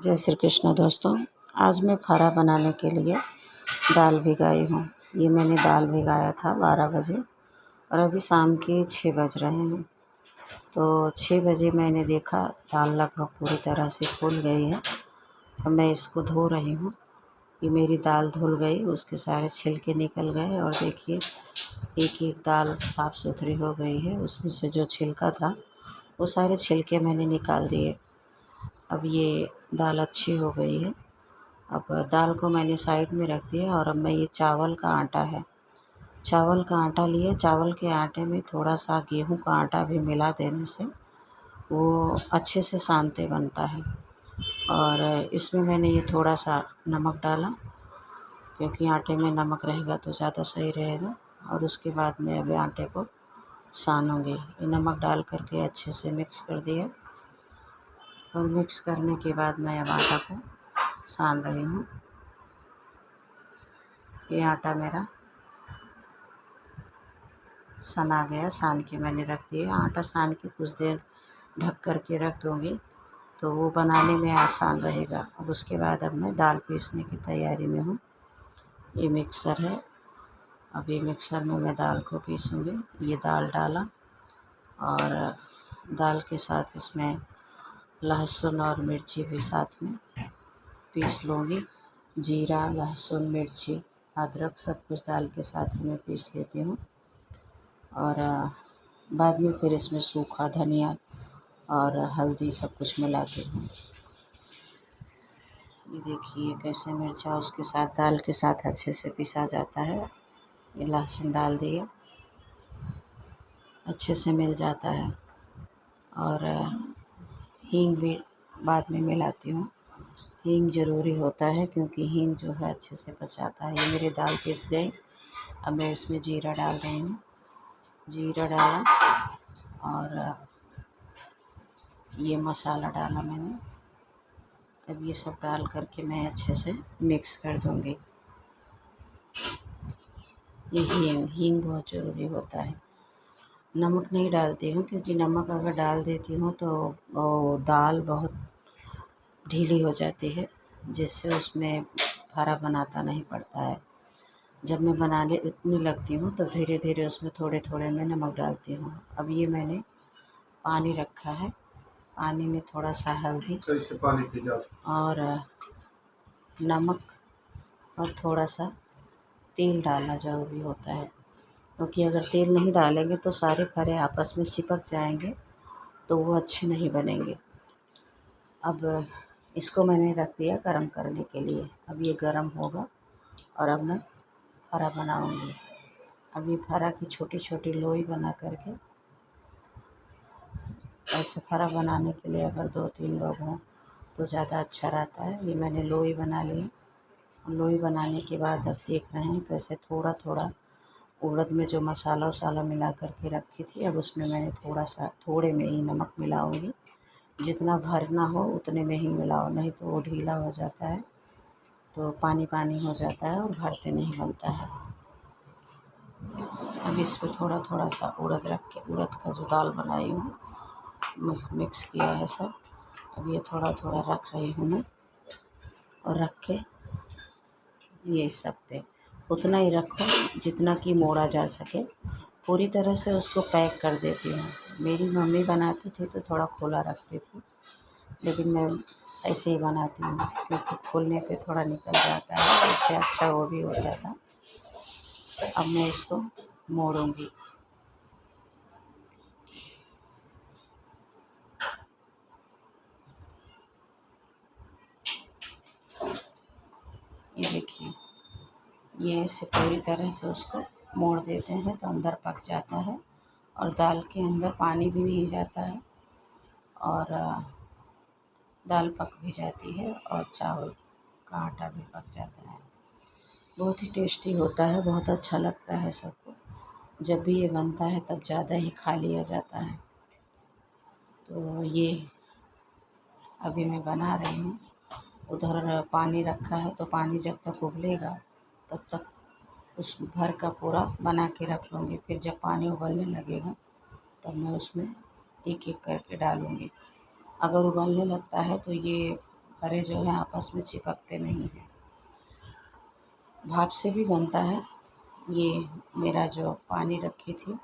जय श्री कृष्ण दोस्तों। आज मैं फारा बनाने के लिए दाल भिगाई हूँ। ये मैंने दाल भिगाया था 12 बजे और अभी शाम के 6 बज रहे हैं। तो 6 बजे मैंने देखा दाल लगभग पूरी तरह से फूल गई है और मैं इसको धो रही हूँ। ये मेरी दाल धुल गई, उसके सारे छिलके निकल गए और देखिए एक एक दाल साफ़ सुथरी हो गई है। उसमें से जो छिलका था वो सारे छिलके मैंने निकाल दिए। अब ये दाल अच्छी हो गई है। अब दाल को मैंने साइड में रख दिया और अब मैं ये चावल का आटा है, चावल का आटा लिए। चावल के आटे में थोड़ा सा गेहूं का आटा भी मिला देने से वो अच्छे से सांते बनता है। और इसमें मैंने ये थोड़ा सा नमक डाला क्योंकि आटे में नमक रहेगा तो ज़्यादा सही रहेगा। और उसके बाद मैं अभी आटे को सानूँगी। ये नमक डाल करके अच्छे से मिक्स कर दिया और मिक्स करने के बाद मैं अब आटा को सान रही हूँ। ये आटा मेरा सना गया, सान के मैंने रख दिया। आटा सान के कुछ देर ढक कर के रख दूँगी तो वो बनाने में आसान रहेगा। अब उसके बाद अब मैं दाल पीसने की तैयारी में हूँ। ये मिक्सर है, अब ये मिक्सर में मैं दाल को पीसूँगी। ये दाल डाला और दाल के साथ इसमें लहसुन और मिर्ची भी साथ में पीस लूँगी। जीरा, लहसुन, मिर्ची, अदरक सब कुछ दाल के साथ ही मैं पीस लेती हूँ। और बाद में फिर इसमें सूखा धनिया और हल्दी सब कुछ मिलाती हूँ। ये देखिए कैसे मिर्चा उसके साथ दाल के साथ अच्छे से पिसा जाता है। ये लहसुन डाल दिया, अच्छे से मिल जाता है। और हींग भी बाद में मिलाती हूँ। हींग ज़रूरी होता है क्योंकि हींग जो है अच्छे से पचाता है। ये मेरी दाल पिस गई। अब मैं इसमें जीरा डाल रही हूँ। जीरा डाला और ये मसाला डाला मैंने। अब ये सब डाल करके मैं अच्छे से मिक्स कर दूँगी। ये हींग बहुत ज़रूरी होता है। नमक नहीं डालती हूँ क्योंकि नमक अगर डाल देती हूँ तो वो दाल बहुत ढीली हो जाती है, जिससे उसमें फारा बनाता नहीं पड़ता है। जब मैं बनाने लगती हूँ तो धीरे धीरे उसमें थोड़े थोड़े मैं नमक डालती हूँ। अब ये मैंने पानी रखा है, पानी में थोड़ा सा हल्दी और नमक और थोड़ा सा तेल डालना ज़रूरी होता है क्योंकि अगर तेल नहीं डालेंगे तो सारे फारे आपस में चिपक जाएंगे तो वो अच्छे नहीं बनेंगे। अब इसको मैंने रख दिया गरम करने के लिए। अब ये गरम होगा और अब मैं फारा बनाऊँगी। अब ये फारा की छोटी छोटी लोई बना करके, ऐसे फारा बनाने के लिए अगर 2-3 लोग हों तो ज़्यादा अच्छा रहता है। ये मैंने लोई बना ली। लोई बनाने के बाद अब देख रहे हैं कैसे थोड़ा थोड़ा उड़द में जो मसाला वसाला मिला करके रखी थी, अब उसमें मैंने थोड़ा सा थोड़े में ही नमक मिलाऊंगी। जितना भरना हो उतने में ही मिलाओ, नहीं तो वो ढीला हो जाता है तो पानी पानी हो जाता है और भरते नहीं बनता है। अब इसमें थोड़ा थोड़ा सा उड़द रख के, उड़द का जो दाल बनाई हूँ मिक्स किया है सब। अब ये थोड़ा थोड़ा रख रही हूँ मैं और रख के ये सब पे उतना ही रखो जितना कि मोड़ा जा सके। पूरी तरह से उसको पैक कर देती हूँ। मेरी मम्मी बनाती थी तो थोड़ा खुला रखती थी, लेकिन मैं ऐसे ही बनाती हूँ क्योंकि खोलने पे थोड़ा निकल जाता है, इससे अच्छा वो भी होता था। अब मैं इसको मोड़ूंगी। ये देखिए, ये ऐसे पूरी तरह से उसको मोड़ देते हैं तो अंदर पक जाता है और दाल के अंदर पानी भी नहीं जाता है और दाल पक भी जाती है और चावल का आटा भी पक जाता है। बहुत ही टेस्टी होता है, बहुत अच्छा लगता है सबको। जब भी ये बनता है तब ज़्यादा ही खा लिया जाता है। तो ये अभी मैं बना रही हूँ। उधर पानी रखा है तो पानी जब तक उबलेगा तब तक उस भर का पूरा बना के रख लूँगी। फिर जब पानी उबलने लगेगा तब मैं उसमें एक एक करके डालूँगी। अगर उबलने लगता है तो ये फरे जो हैं आपस में चिपकते नहीं हैं। भाप से भी बनता है। ये मेरा जो पानी रखी थी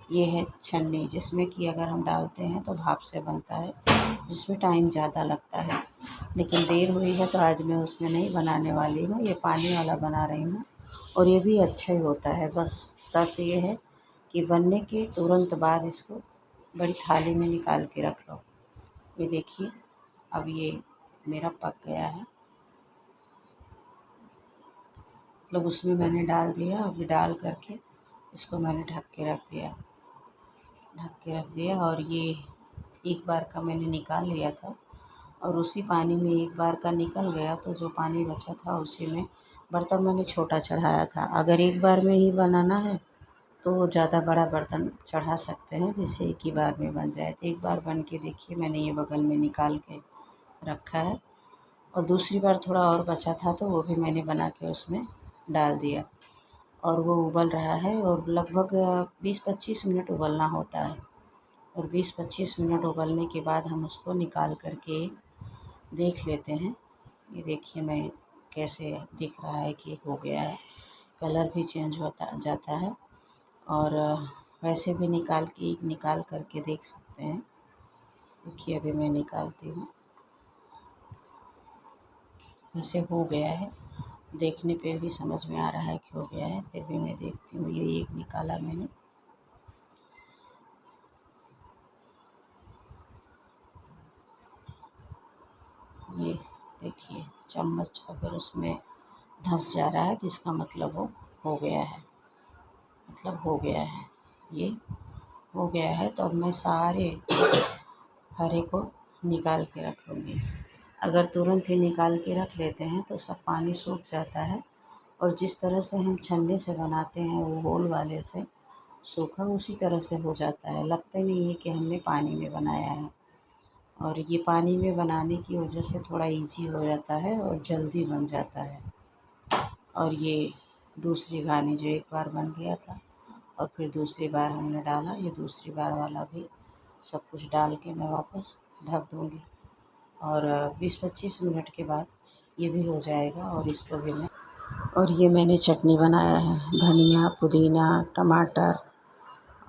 ये है छन्नी, जिसमें कि अगर हम डालते हैं तो भाप से बनता है, जिसमें टाइम ज़्यादा लगता है। लेकिन देर हुई है तो आज मैं उसमें नहीं बनाने वाली हूँ, ये पानी वाला बना रही हूँ और ये भी अच्छा ही होता है। बस शर्त ये है कि बनने के तुरंत बाद इसको बड़ी थाली में निकाल के रख लो। ये देखिए अब ये मेरा पक गया है, मतलब उसमें मैंने डाल दिया। अभी डाल करके इसको मैंने ढक के रख दिया और ये एक बार का मैंने निकाल लिया था और उसी पानी में एक बार का निकल गया तो जो पानी बचा था उसी में बर्तन मैंने छोटा चढ़ाया था। अगर एक बार में ही बनाना है तो ज़्यादा बड़ा बर्तन चढ़ा सकते हैं जिससे एक ही बार में बन जाए। तो एक बार बन के देखिए, मैंने ये बगल में निकाल के रखा है और दूसरी बार थोड़ा और बचा था तो वो भी मैंने बना के उसमें डाल दिया और वो उबल रहा है और लगभग 20-25 मिनट उबलना होता है। और 20-25 मिनट उबलने के बाद हम उसको निकाल करके देख लेते हैं। ये देखिए मैं कैसे दिख रहा है कि हो गया है, कलर भी चेंज होता जाता है और वैसे भी निकाल करके देख सकते हैं। देखिए अभी मैं निकालती हूँ, वैसे हो गया है, देखने पे भी समझ में आ रहा है कि हो गया है। फिर भी मैं देखती हूँ, ये एक निकाला मैंने। ये देखिए चम्मच अगर उसमें धंस जा रहा है तो इसका मतलब वो हो गया है, मतलब हो गया है, ये हो गया है। तो अब मैं सारे हरे को निकाल के रख लूँगी। अगर तुरंत ही निकाल के रख लेते हैं तो सब पानी सूख जाता है और जिस तरह से हम छन्नी से बनाते हैं वो होल वाले से सूखा उसी तरह से हो जाता है। लगता ही नहीं है कि हमने पानी में बनाया है और ये पानी में बनाने की वजह से थोड़ा इजी हो जाता है और जल्दी बन जाता है। और ये दूसरी घानी जो एक बार बन गया था और फिर दूसरी बार हमने डाला, ये दूसरी बार वाला भी सब कुछ डाल के मैं वापस ढक दूँगी और 20-25 मिनट के बाद ये भी हो जाएगा। और इसको भी मैं और ये मैंने चटनी बनाया है, धनिया, पुदीना, टमाटर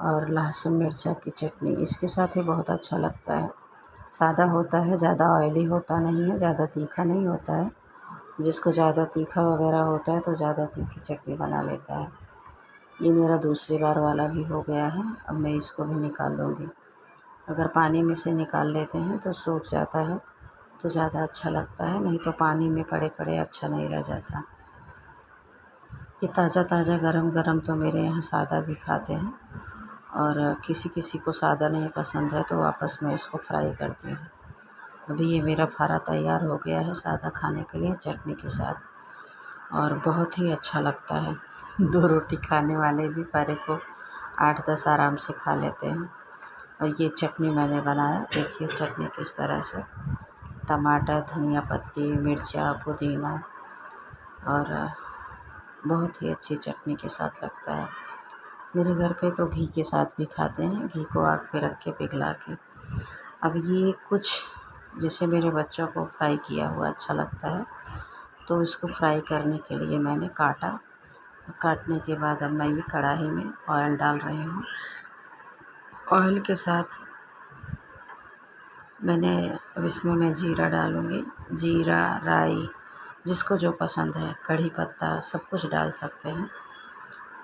और लहसुन मिर्चा की चटनी। इसके साथ ही बहुत अच्छा लगता है। सादा होता है, ज़्यादा ऑयली होता नहीं है, ज़्यादा तीखा नहीं होता है। जिसको ज़्यादा तीखा वगैरह होता है तो ज़्यादा तीखी चटनी बना लेता है। ये मेरा दूसरी बार वाला भी हो गया है, अब मैं इसको भी निकाल लूँगी। अगर पानी में से निकाल लेते हैं तो सूख जाता है तो ज़्यादा अच्छा लगता है, नहीं तो पानी में पड़े पड़े अच्छा नहीं रह जाता। ये ताज़ा ताज़ा गरम गरम तो मेरे यहाँ सादा भी खाते हैं और किसी किसी को सादा नहीं पसंद है तो वापस मैं इसको फ्राई करती हूँ। अभी ये मेरा फारा तैयार हो गया है सादा खाने के लिए चटनी के साथ और बहुत ही अच्छा लगता है। 2 रोटी खाने वाले भी फारे को 8-10 आराम से खा लेते हैं। और ये चटनी मैंने बनाया, देखिए चटनी किस तरह से टमाटर, धनिया पत्ती, मिर्चा, पुदीना और बहुत ही अच्छी चटनी के साथ लगता है। मेरे घर पे तो घी के साथ भी खाते हैं, घी को आग पे रख के पिघला के। अब ये कुछ जैसे मेरे बच्चों को फ्राई किया हुआ अच्छा लगता है तो इसको फ्राई करने के लिए मैंने काटा। काटने के बाद अब मैं ये कढ़ाई में ऑयल डाल रही हूँ। ऑयल के साथ मैंने अब इसमें मैं जीरा डालूँगी, जीरा, राई, जिसको जो पसंद है, कढ़ी पत्ता सब कुछ डाल सकते हैं।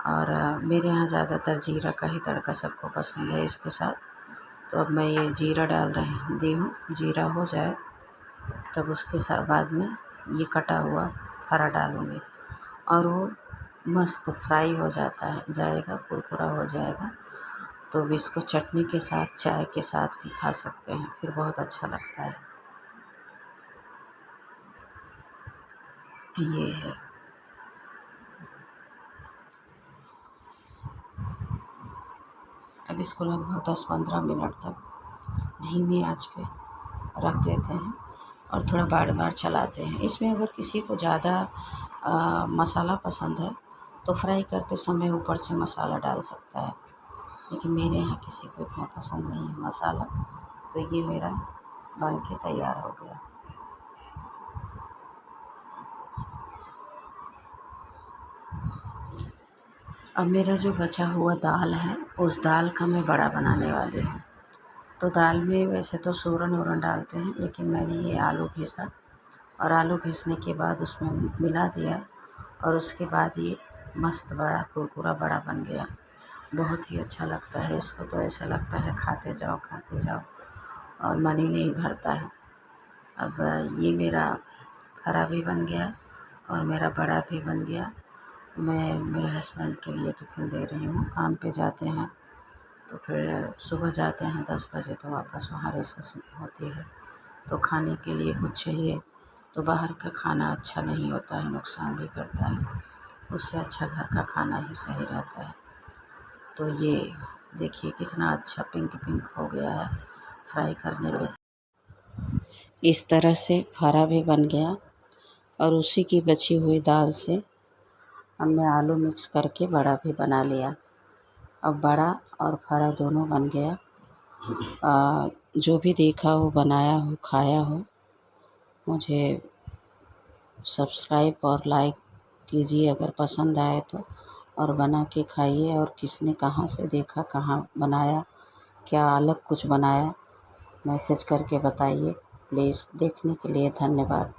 और मेरे यहाँ ज़्यादातर जीरा का ही तड़का सबको पसंद है इसके साथ। तो अब मैं ये जीरा डाल रही दी हूँ, जीरा हो जाए तब उसके बाद में ये कटा हुआ हरा डालूँगी और वो मस्त फ्राई हो जाएगा, कुरकुरा हो जाएगा तो अब इसको चटनी के साथ, चाय के साथ भी खा सकते हैं, फिर बहुत अच्छा लगता है। ये है। अब इसको लगभग 10-15 मिनट तक धीमी आंच पे रख देते हैं और थोड़ा बार बार चलाते हैं। इसमें अगर किसी को ज़्यादा मसाला पसंद है तो फ्राई करते समय ऊपर से मसाला डाल सकता है, लेकिन मेरे यहाँ किसी को इतना पसंद नहीं है मसाला। तो ये मेरा बन के तैयार हो गया। अब मेरा जो बचा हुआ दाल है उस दाल का मैं बड़ा बनाने वाली हूँ। तो दाल में वैसे तो सूरन वूरन डालते हैं, लेकिन मैंने ये आलू घिसा और आलू घिसने के बाद उसमें मिला दिया और उसके बाद ये मस्त बड़ा कुरकुरा बड़ा बन गया। बहुत ही अच्छा लगता है इसको, तो ऐसा लगता है खाते जाओ और मन ही नहीं भरता है। अब ये मेरा हरा भी बन गया और मेरा बड़ा भी बन गया। मैं मेरे हस्बैंड के लिए टिफ़िन दे रही हूँ, काम पे जाते हैं तो फिर सुबह जाते हैं 10 बजे, तो वापस वहाँ रिसेस होती है, तो खाने के लिए कुछ चाहिए। तो बाहर का खाना अच्छा नहीं होता है, नुकसान भी करता है, उससे अच्छा घर का खाना ही सही रहता है। तो ये देखिए कितना अच्छा पिंक पिंक हो गया है फ्राई करने पे। इस तरह से फरा भी बन गया और उसी की बची हुई दाल से अब मैं आलू मिक्स करके बड़ा भी बना लिया। अब बड़ा और फरा दोनों बन गया। जो भी देखा हो, बनाया हो, खाया हो, मुझे सब्सक्राइब और लाइक कीजिए अगर पसंद आए तो, और बना के खाइए। और किसने कहाँ से देखा, कहाँ बनाया, क्या अलग कुछ बनाया, मैसेज करके बताइए प्लीज़। देखने के लिए धन्यवाद।